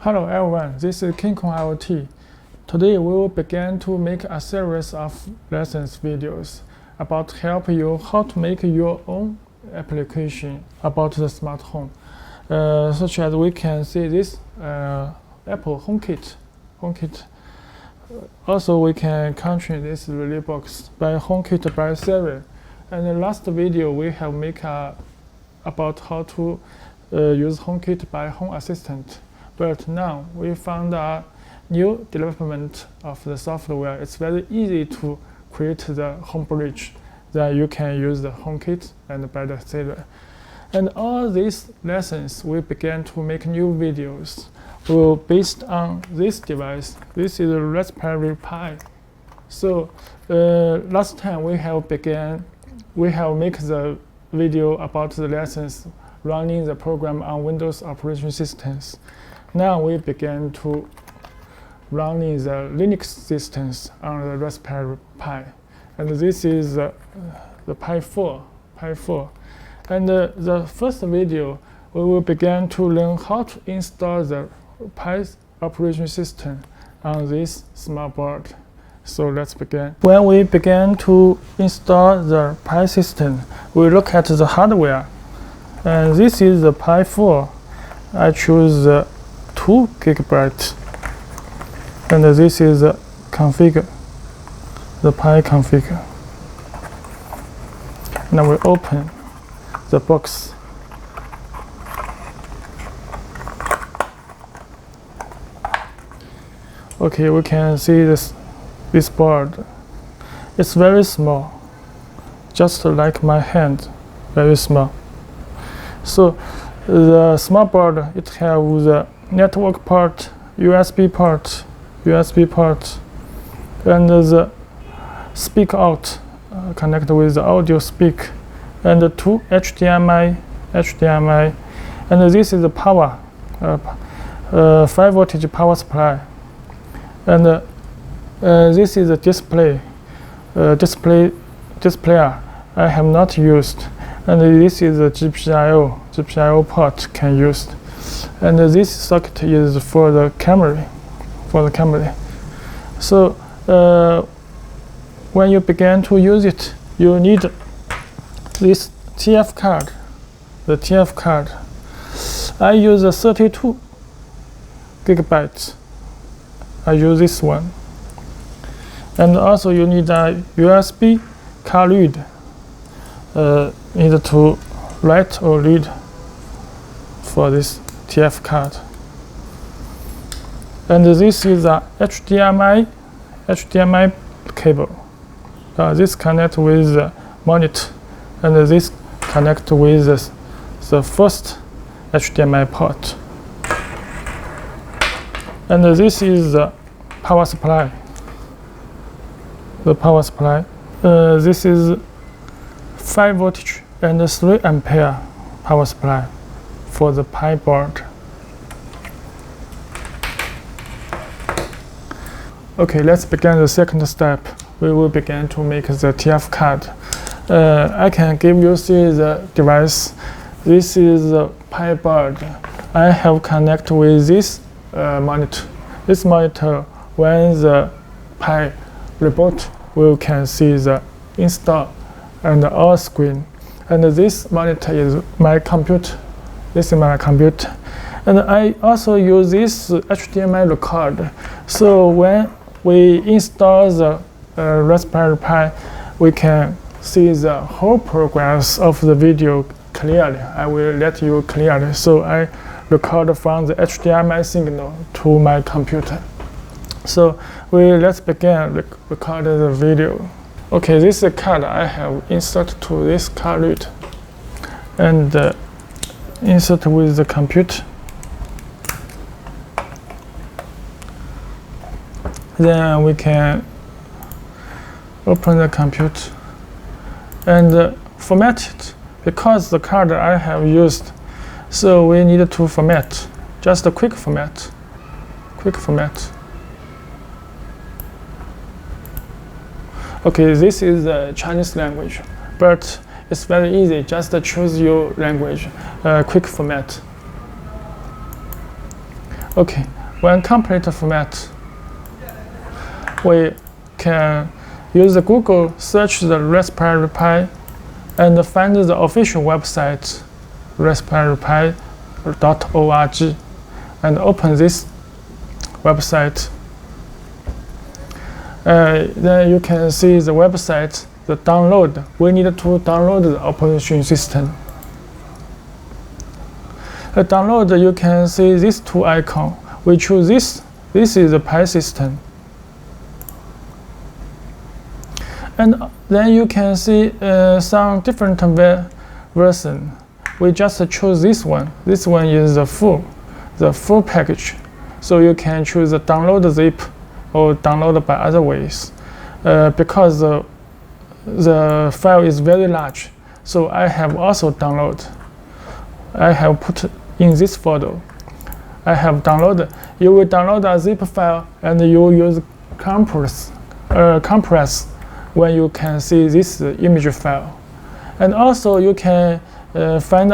Hello everyone, this is KinCony IOT. Today we will begin to make a series of lessons videos about help you how to make your own application about the smart home. Such as we can see this Apple HomeKit. Also we can control this relay box by HomeKit by Siri. And the last video we have make about how to use HomeKit by Home Assistant. But now we found a new development of the software. It's very easy to create the home bridge that you can use the HomeKit and by the Siri. And all these lessons we began to make new videos will based on this device. This is a Raspberry Pi. So last time we have make the video about the lessons running the program on Windows operation systems. Now we begin to running the Linux systems on the Raspberry Pi. And this is the Pi 4. And the first video, we will begin to learn how to install the Pi operation system on this smart board. So let's begin. When we begin to install the Pi system, we look at the hardware. And this is the Pi 4. I choose 2 GB. And this is the config, the Pi config. Now we open the box. Okay, we can see this board. It's very small, just like my hand, very small. So the smart board, it has the network port, USB port, and the speak out connect with the audio speak, and 2 HDMI, and this is the power, 5 voltage power supply, and this is the display, displayer I have not used, and this is the GPIO port can use, and this socket is for the camera, So when you begin to use it, you need this TF card, the TF card. I use a 32 GB. I use this one. And also you need a USB card read, either to write or read for this TF card. And this is a HDMI cable. This connect with the monitor, and this connect with the first HDMI port. And this is the power supply. This is 5 voltage and 3 ampere power supply for the Pi board. Okay, let's begin the second step. We will begin to make the TF card. I can give you see the device. This is the Pi board. I have connected with this monitor. This monitor, when the Pi reboot, we can see the install and all screen. And this monitor is my computer. This is my computer. And I also use this HDMI record. So when we install the Raspberry Pi, we can see the whole progress of the video clearly. I will let you clearly. So I record from the HDMI signal to my computer. So let's begin record the video. Okay, this is a card I have inserted to this card read and insert with the computer. Then we can open the computer and format it, because the card I have used, so we need to format, just a quick format. Okay, this is the Chinese language, but it's very easy, just choose your language, quick format. Okay, when complete format, we can use the Google search the Raspberry Pi and find the official website raspberrypi.org and open this website. Then you can see the website, the download. We need to download the operation system. The download, you can see these two icons. We choose this. This is the Pi system. And then you can see some different version. We just choose this one. This one is the full package. So you can choose the download zip or download by other ways. Because the file is very large, so I have also download. I have put in this folder. I have downloaded. You will download a zip file and you will use compress when you can see this image file. And also you can find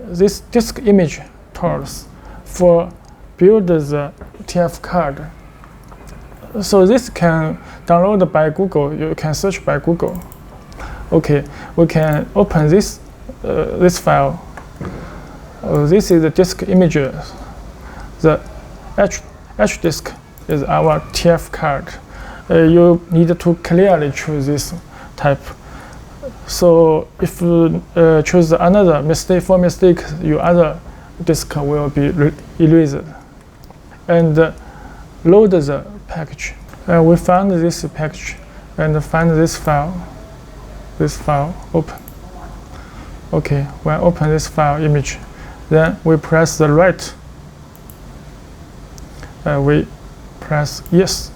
this disk image tools for build the TF card. So this can download by Google. You can search by Google. Okay, we can open this file. This is the disk image. The H disk is our TF card. You need to clearly choose this type. So if you choose another mistake, your other disk will be erased. And load the package. We found this package and find this file. This file open. Okay, when open this file image, then we press the write. We press yes.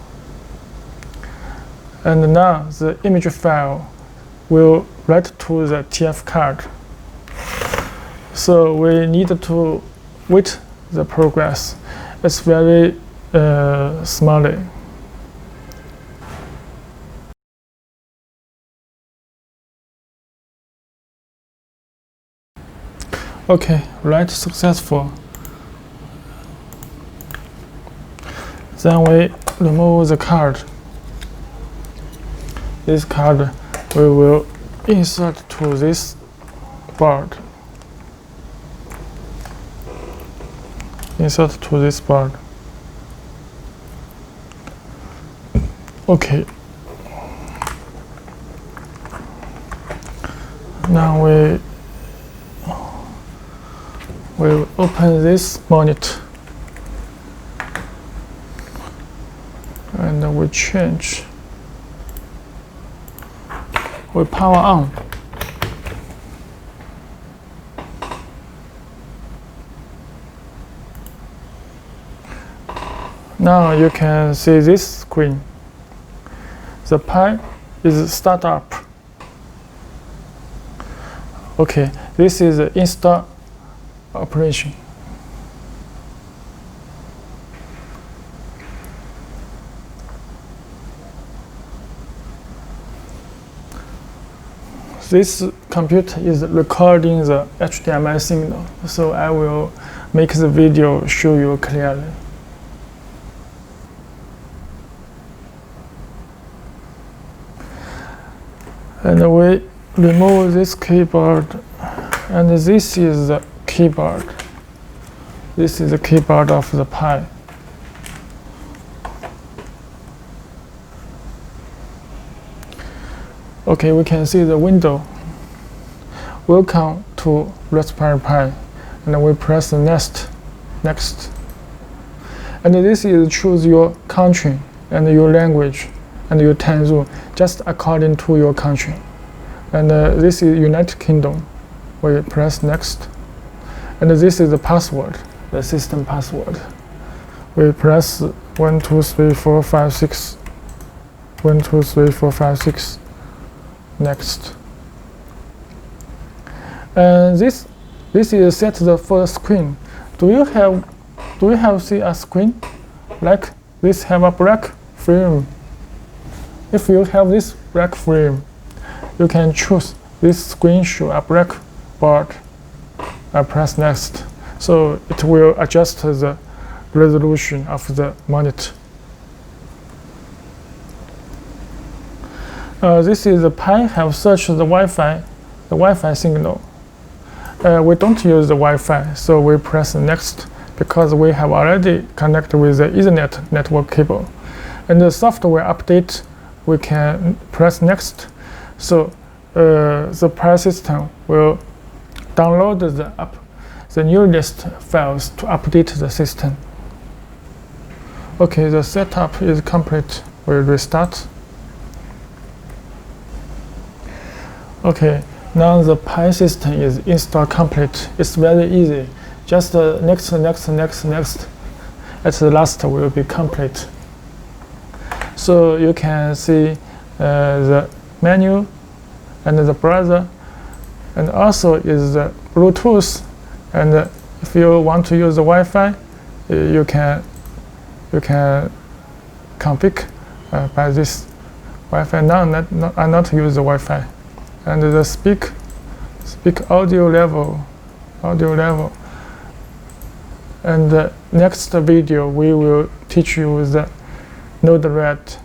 And now the image file will write to the TF card. So we need to wait the progress. It's very slowly. Okay, write successful. Then we remove the card. This card we will insert to this board. Insert to this board. Okay. Now we will open this monitor and we change. We power on. Now you can see this screen. The Pi is start up. Okay, this is the install operation. This computer is recording the HDMI signal, so I will make the video show you clearly. And we remove this keyboard, and this is the keyboard. This is the keyboard of the Pi. Okay, we can see the window. Welcome to Raspberry Pi, and we press the next. And this is choose your country and your language and your time zone, just according to your country. And this is United Kingdom. We press next. And this is the password, the system password. We press 1, 2, 3, 4, 5, 6. 1, 2, 3, 4, 5, 6. Next. And this is set for the screen. Do you have see a screen like this have a black frame? If you have this black frame, you can choose this screen show a black board. I press next, so it will adjust the resolution of the monitor. This is the Pi have searched the Wi-Fi signal. We don't use the Wi-Fi, so we press next because we have already connected with the Ethernet network cable. And the software update, we can press next. So the Pi system will download the new list files to update the system. Okay, the setup is complete. We'll restart. Okay, now the Pi system is installed complete. It's very easy. Just next. At the last will be complete. So you can see the menu and the browser, and also is the Bluetooth. And if you want to use the Wi-Fi, you can configure by this Wi-Fi. Now I not use the Wi-Fi. And the speak audio level. And the next video we will teach you the Node-Red.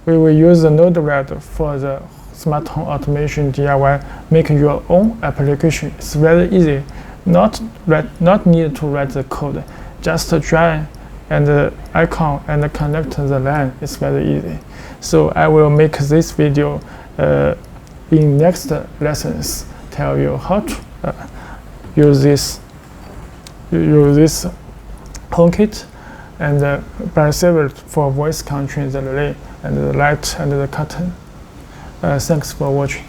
We will use the Node-Red for the smart home automation DIY. Make your own application. It's very easy. Not need to write the code. Just drag and the icon and connect the LAN. It's very easy. So I will make this video in next lessons. Tell you how to use this HomeKit and by server for voice control the relay and the light and the curtain. Thanks for watching.